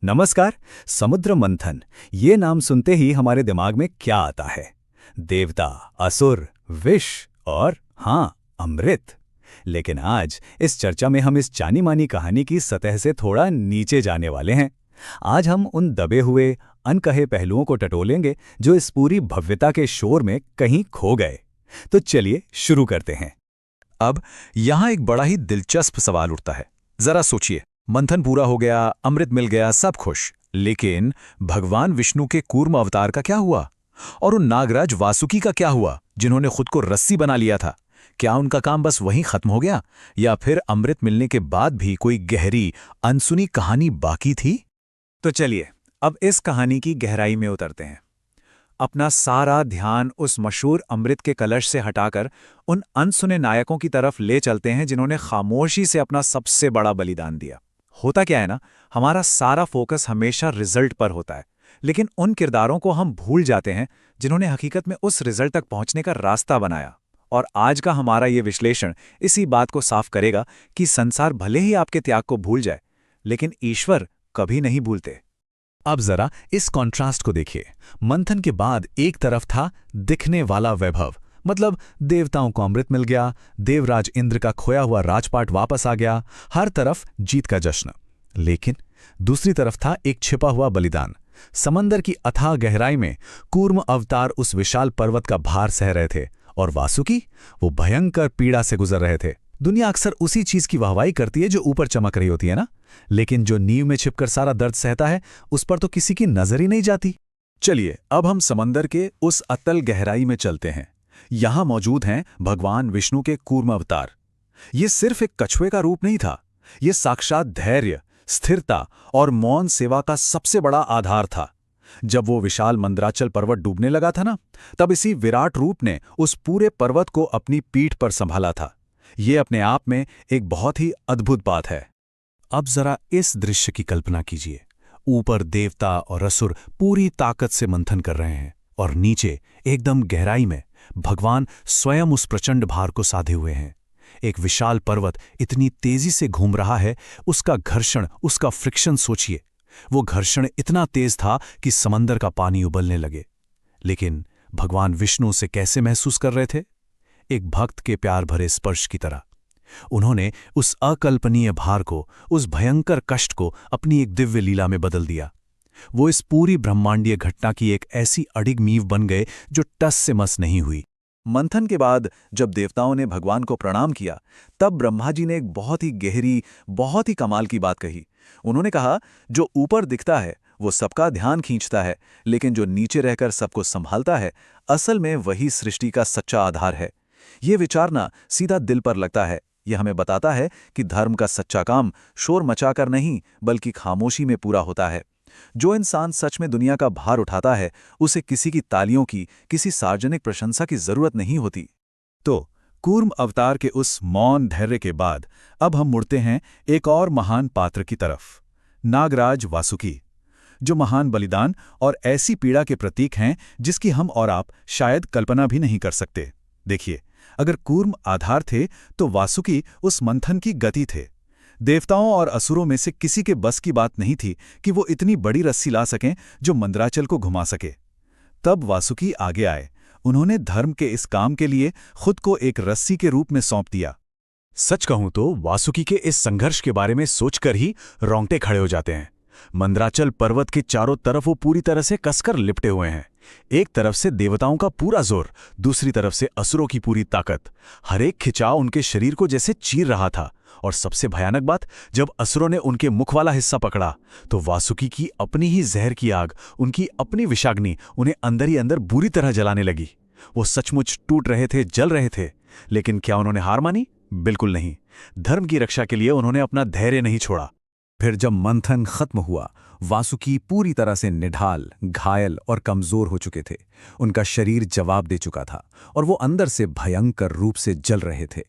नमस्कार। समुद्र मंथन, ये नाम सुनते ही हमारे दिमाग में क्या आता है? देवता, असुर, विष और हाँ, अमृत। लेकिन आज इस चर्चा में हम इस जानी मानी कहानी की सतह से थोड़ा नीचे जाने वाले हैं। आज हम उन दबे हुए, अनकहे पहलुओं को टटोलेंगे जो इस पूरी भव्यता के शोर में कहीं खो गए। तो चलिए शुरू करते हैं। अब यहां एक बड़ा ही दिलचस्प सवाल उठता है। जरा सोचिए, मंथन पूरा हो गया, अमृत मिल गया, सब खुश। लेकिन भगवान विष्णु के कूर्म अवतार का क्या हुआ? और उन नागराज वासुकी का क्या हुआ, जिन्होंने खुद को रस्सी बना लिया था? क्या उनका काम बस वहीं खत्म हो गया, या फिर अमृत मिलने के बाद भी कोई गहरी, अनसुनी कहानी बाकी थी? तो चलिए अब इस कहानी की गहराई में उतरते हैं। अपना सारा ध्यान उस मशहूर अमृत के कलश से हटाकर उन अनसुने नायकों की तरफ ले चलते हैं जिन्होंने खामोशी से अपना सबसे बड़ा बलिदान दिया। होता क्या है ना, हमारा सारा फोकस हमेशा रिजल्ट पर होता है, लेकिन उन किरदारों को हम भूल जाते हैं जिन्होंने हकीकत में उस रिजल्ट तक पहुंचने का रास्ता बनाया। और आज का हमारा ये विश्लेषण इसी बात को साफ करेगा कि संसार भले ही आपके त्याग को भूल जाए, लेकिन ईश्वर कभी नहीं भूलते। अब जरा इस कॉन्ट्रास्ट को देखिए। मंथन के बाद एक तरफ था दिखने वाला वैभव, मतलब देवताओं को अमृत मिल गया, देवराज इंद्र का खोया हुआ राजपाट वापस आ गया, हर तरफ जीत का जश्न। लेकिन दूसरी तरफ था एक छिपा हुआ बलिदान। समंदर की अथाह गहराई में कूर्म अवतार उस विशाल पर्वत का भार सह रहे थे, और वासुकी वो भयंकर पीड़ा से गुजर रहे थे। दुनिया अक्सर उसी चीज की वाहवाही करती है जो ऊपर चमक रही होती है ना, लेकिन जो नींव में छिपकर सारा दर्द सहता है, उस पर तो किसी की नजर ही नहीं जाती। चलिए अब हम समंदर के उस अतल गहराई में चलते हैं। यहां मौजूद हैं भगवान विष्णु के कूर्म अवतार। ये सिर्फ एक कछुए का रूप नहीं था, ये साक्षात धैर्य, स्थिरता और मौन सेवा का सबसे बड़ा आधार था। जब वो विशाल मंदराचल पर्वत डूबने लगा था ना, तब इसी विराट रूप ने उस पूरे पर्वत को अपनी पीठ पर संभाला था। ये अपने आप में एक बहुत ही अद्भुत बात है। अब जरा इस दृश्य की कल्पना कीजिए। ऊपर देवता और असुर पूरी ताकत से मंथन कर रहे हैं, और नीचे एकदम गहराई में भगवान स्वयं उस प्रचंड भार को साधे हुए हैं। एक विशाल पर्वत इतनी तेजी से घूम रहा है, उसका घर्षण, उसका फ्रिक्शन सोचिए। वो घर्षण इतना तेज था कि समंदर का पानी उबलने लगे। लेकिन भगवान विष्णु उसे कैसे महसूस कर रहे थे? एक भक्त के प्यार भरे स्पर्श की तरह। उन्होंने उस अकल्पनीय भार को, उस भयंकर कष्ट को अपनी एक दिव्य लीला में बदल दिया। वो इस पूरी ब्रह्मांडीय घटना की एक ऐसी अडिग नींव बन गए जो टस से मस नहीं हुई। मंथन के बाद जब देवताओं ने भगवान को प्रणाम किया, तब ब्रह्मा जी ने एक बहुत ही गहरी, बहुत ही कमाल की बात कही। उन्होंने कहा, जो ऊपर दिखता है वो सबका ध्यान खींचता है, लेकिन जो नीचे रहकर सबको संभालता है, असल में वही सृष्टि का सच्चा आधार है। ये विचार ना सीधा दिल पर लगता है। यह हमें बताता है कि धर्म का सच्चा काम शोर मचाकर नहीं, बल्कि खामोशी में पूरा होता है। जो इंसान सच में दुनिया का भार उठाता है, उसे किसी की तालियों की, किसी सार्वजनिक प्रशंसा की जरूरत नहीं होती। तो कूर्म अवतार के उस मौन धैर्य के बाद अब हम मुड़ते हैं एक और महान पात्र की तरफ, नागराज वासुकी, जो महान बलिदान और ऐसी पीड़ा के प्रतीक हैं जिसकी हम और आप शायद कल्पना भी नहीं कर सकते। देखिए, अगर कूर्म आधार थे तो वासुकी उस मंथन की गति थे। देवताओं और असुरों में से किसी के बस की बात नहीं थी कि वो इतनी बड़ी रस्सी ला सकें जो मंदराचल को घुमा सके। तब वासुकी आगे आए। उन्होंने धर्म के इस काम के लिए खुद को एक रस्सी के रूप में सौंप दिया। सच कहूं तो वासुकी के इस संघर्ष के बारे में सोचकर ही रोंगटे खड़े हो जाते हैं। मंदराचल पर्वत के चारों तरफ वो पूरी तरह से कसकर लिपटे हुए हैं। एक तरफ से देवताओं का पूरा जोर, दूसरी तरफ से असुरों की पूरी ताकत। हर एक खिंचाव उनके शरीर को जैसे चीर रहा था। और सबसे भयानक बात, जब असुरों ने उनके मुख वाला हिस्सा पकड़ा, तो वासुकी की अपनी ही जहर की आग, उनकी अपनी विषाग्नि उन्हें अंदर ही अंदर बुरी तरह जलाने लगी। वो सचमुच टूट रहे थे, जल रहे थे। लेकिन क्या उन्होंने हार मानी? बिल्कुल नहीं। धर्म की रक्षा के लिए उन्होंने अपना धैर्य नहीं छोड़ा। फिर जब मंथन खत्म हुआ, वासुकी पूरी तरह से निढाल, घायल और कमजोर हो चुके थे। उनका शरीर जवाब दे चुका था और वो अंदर से भयंकर रूप से जल रहे थे।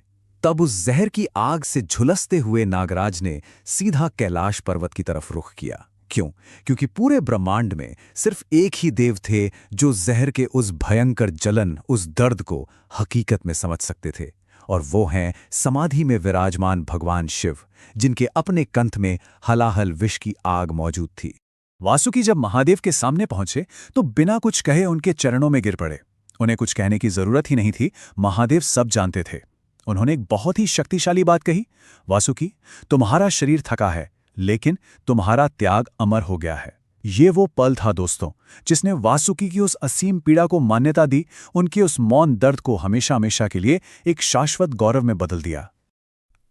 तब उस जहर की आग से झुलसते हुए नागराज ने सीधा कैलाश पर्वत की तरफ रुख किया। क्यों? क्योंकि पूरे ब्रह्मांड में सिर्फ एक ही देव थे जो जहर के उस भयंकर जलन, उस दर्द को हकीकत में समझ सकते थे। और वो हैं समाधि में विराजमान भगवान शिव, जिनके अपने कंठ में हलाहल विष की आग मौजूद थी। वासुकी जब महादेव के सामने पहुंचे तो बिना कुछ कहे उनके चरणों में गिर पड़े। उन्हें कुछ कहने की जरूरत ही नहीं थी, महादेव सब जानते थे। उन्होंने एक बहुत ही शक्तिशाली बात कही, वासुकी, तुम्हारा शरीर थका है, लेकिन तुम्हारा त्याग अमर हो गया है। ये वो पल था दोस्तों, जिसने वासुकी की उस असीम पीड़ा को मान्यता दी, उनके उस मौन दर्द को हमेशा हमेशा के लिए एक शाश्वत गौरव में बदल दिया।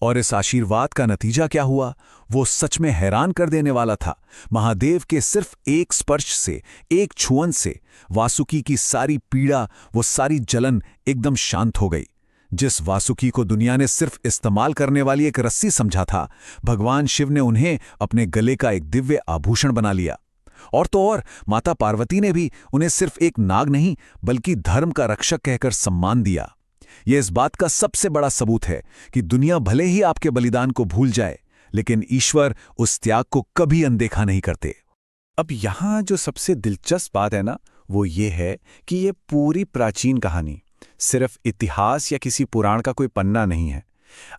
और इस आशीर्वाद का नतीजा क्या हुआ, वो सच में हैरान कर देने वाला था। महादेव के सिर्फ एक स्पर्श से, एक छुअन से वासुकी की सारी पीड़ा, वो सारी जलन एकदम शांत हो गई। जिस वासुकी को दुनिया ने सिर्फ इस्तेमाल करने वाली एक रस्सी समझा था, भगवान शिव ने उन्हें अपने गले का एक दिव्य आभूषण बना लिया। और तो और माता पार्वती ने भी उन्हें सिर्फ एक नाग नहीं बल्कि धर्म का रक्षक कहकर सम्मान दिया। यह इस बात का सबसे बड़ा सबूत है कि दुनिया भले ही आपके बलिदान को भूल जाए, लेकिन ईश्वर उस त्याग को कभी अनदेखा नहीं करते। अब यहां जो सबसे दिलचस्प बात है ना, वो ये है कि ये पूरी प्राचीन कहानी सिर्फ इतिहास या किसी पुराण का कोई पन्ना नहीं है।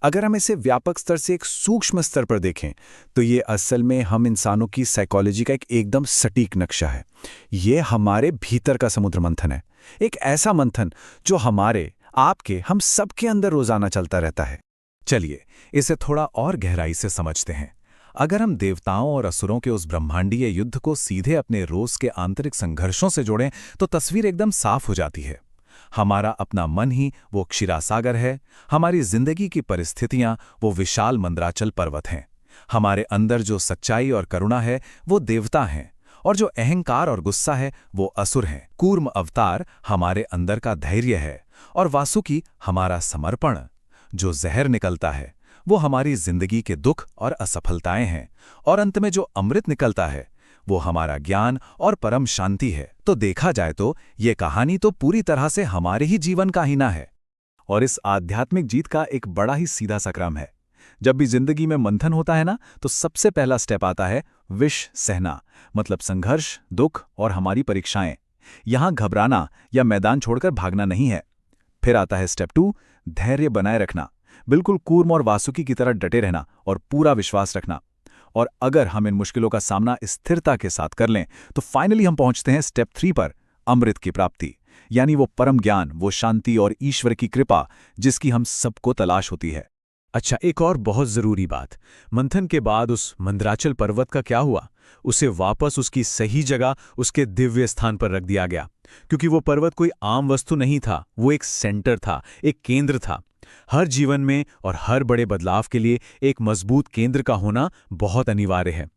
अगर हम इसे व्यापक स्तर से एक सूक्ष्म स्तर पर देखें तो ये असल में हम इंसानों की साइकोलॉजी का एक एकदम सटीक नक्शा है। ये हमारे भीतर का समुद्र मंथन है, एक ऐसा मंथन जो हमारे, आपके, हम सबके अंदर रोजाना चलता रहता है। चलिए इसे थोड़ा और गहराई से समझते हैं। अगर हम देवताओं और असुरों के उस ब्रह्मांडीय युद्ध को सीधे अपने रोज के आंतरिक संघर्षों से जोड़ें तो तस्वीर एकदम साफ हो जाती है। हमारा अपना मन ही वो क्षीरासागर है, हमारी जिंदगी की परिस्थितियां वो विशाल मंदराचल पर्वत हैं, हमारे अंदर जो सच्चाई और करुणा है वो देवता हैं, और जो अहंकार और गुस्सा है वो असुर हैं। कूर्म अवतार हमारे अंदर का धैर्य है, और वासुकी हमारा समर्पण। जो जहर निकलता है वो हमारी जिंदगी के दुख और असफलताएं हैं, और अंत में जो अमृत निकलता है वो हमारा ज्ञान और परम शांति है। तो देखा जाए तो ये कहानी तो पूरी तरह से हमारे ही जीवन का हिना है। और इस आध्यात्मिक जीत का एक बड़ा ही सीधा सा क्रम है। जब भी जिंदगी में मंथन होता है ना, तो सबसे पहला स्टेप आता है विष सहना, मतलब संघर्ष, दुख और हमारी परीक्षाएं। यहां घबराना या मैदान छोड़कर भागना नहीं है। फिर आता है स्टेप 2, धैर्य बनाए रखना, बिल्कुल कूर्म और वासुकी की तरह डटे रहना और पूरा विश्वास रखना। और अगर हम इन मुश्किलों का सामना स्थिरता के साथ कर लें तो फाइनली हम पहुंचते हैं स्टेप 3 पर, अमृत की प्राप्ति, यानी वो परम ज्ञान, वो शांति और ईश्वर की कृपा जिसकी हम सबको तलाश होती है। अच्छा, एक और बहुत जरूरी बात, मंथन के बाद उस मंदराचल पर्वत का क्या हुआ? उसे वापस उसकी सही जगह, उसके दिव्य स्थान पर रख दिया गया, क्योंकि वो पर्वत कोई आम वस्तु नहीं था, वो एक सेंटर था, एक केंद्र था। हर जीवन में और हर बड़े बदलाव के लिए एक मजबूत केंद्र का होना बहुत अनिवार्य है।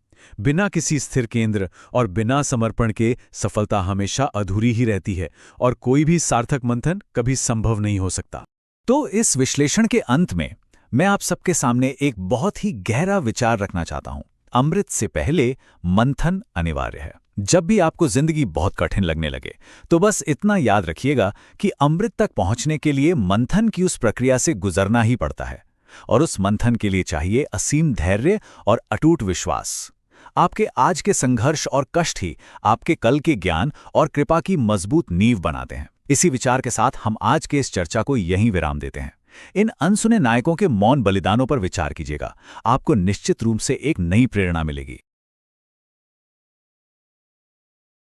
बिना किसी स्थिर केंद्र और बिना समर्पण के सफलता हमेशा अधूरी ही रहती है, और कोई भी सार्थक मंथन कभी संभव नहीं हो सकता। तो इस विश्लेषण के अंत में मैं आप सबके सामने एक बहुत ही गहरा विचार रखना चाहता हूं। अमृत से पहले मंथन अनिवार्य है। जब भी आपको जिंदगी बहुत कठिन लगने लगे तो बस इतना याद रखिएगा कि अमृत तक पहुंचने के लिए मंथन की उस प्रक्रिया से गुजरना ही पड़ता है, और उस मंथन के लिए चाहिए असीम धैर्य और अटूट विश्वास। आपके आज के संघर्ष और कष्ट ही आपके कल के ज्ञान और कृपा की मजबूत नींव बनाते हैं। इसी विचार के साथ हम आज के इस चर्चा को यहीं विराम देते हैं। इन अनसुने नायकों के मौन बलिदानों पर विचार कीजिएगा, आपको निश्चित रूप से एक नई प्रेरणा मिलेगी।